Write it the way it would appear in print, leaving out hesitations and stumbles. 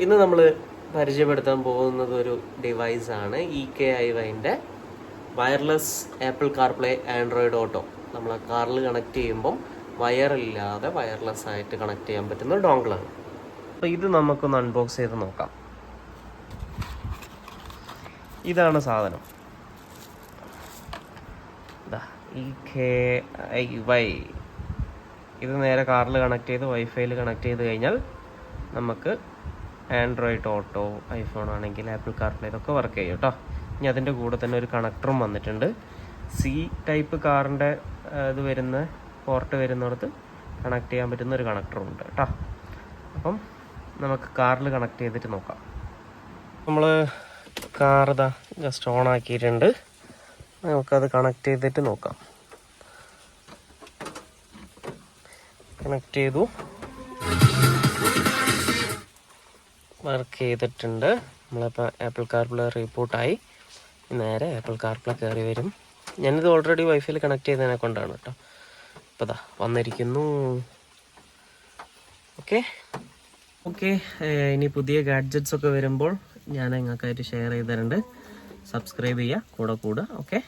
ഇന്ന് നമ്മൾ പരിചയപ്പെടുത്താൻ പോകുന്നത് ഒരു ഡിവൈസാണ് EKIYൻ്റെ wireless Apple CarPlay Android Auto. നമ്മൾ കാറിൽ കണക്ട് ചെയ്യുമ്പം വയറില്ലാതെ വയർലെസ് ആയിട്ട് കണക്ട് ചെയ്യാൻ പറ്റുന്ന ഡോങ്കിളാണ്. അപ്പോൾ ഇത് നമുക്കൊന്ന് അൺബോക്സ് ചെയ്ത് നോക്കാം. ഇതാണ് സാധനം. EKIY. ഇത് നേരെ കാറിൽ കണക്ട് ചെയ്ത് വൈഫൈയിൽ കണക്ട് ചെയ്ത് കഴിഞ്ഞാൽ നമുക്ക് ആൻഡ്രോയിഡ് ഓട്ടോ, ഐഫോൺ ആണെങ്കിൽ ആപ്പിൾ കാർപ്ലേ ഇതൊക്കെ വർക്ക് ചെയ്യും കേട്ടോ. ഇനി അതിൻ്റെ കൂടെ തന്നെ ഒരു കണക്ടറും വന്നിട്ടുണ്ട്. സി ടൈപ്പ് കാറിൻ്റെ ഇത് വരുന്ന പോർട്ട് വരുന്നിടത്ത് കണക്ട് ചെയ്യാൻ പറ്റുന്ന ഒരു കണക്ടറും ഉണ്ട് കേട്ടോ. അപ്പം നമുക്ക് കാറിൽ കണക്ട് ചെയ്തിട്ട് നോക്കാം. നമ്മൾ കാർ ഇതാ ജസ്റ്റ് ഓൺ ആക്കിയിട്ടുണ്ട്. നമുക്കത് കണക്ട് ചെയ്തിട്ട് നോക്കാം. കണക്ട് ചെയ്തു, വർക്ക് ചെയ്തിട്ടുണ്ട്. നമ്മളിപ്പോൾ ആപ്പിൾ കാർപ്ലേ റീബൂട്ടായി. നേരെ ആപ്പിൾ കാർപ്ലേ കയറി വരും. ഞാനിത് ഓൾറെഡി വൈഫൈയിൽ കണക്ട് ചെയ്തതിനെ കൊണ്ടാണ് കേട്ടോ. ഇപ്പോൾ ഇതാ വന്നിരിക്കുന്നു. ഓക്കെ ഇനി പുതിയ ഗാഡ്ജറ്റ്സ് ഒക്കെ വരുമ്പോൾ ഞാൻ നിങ്ങൾക്കായിട്ട് ഷെയർ ചെയ്ത് തരുന്നുണ്ട്. സബ്സ്ക്രൈബ് ചെയ്യുക, കൂടെ. ഓക്കെ.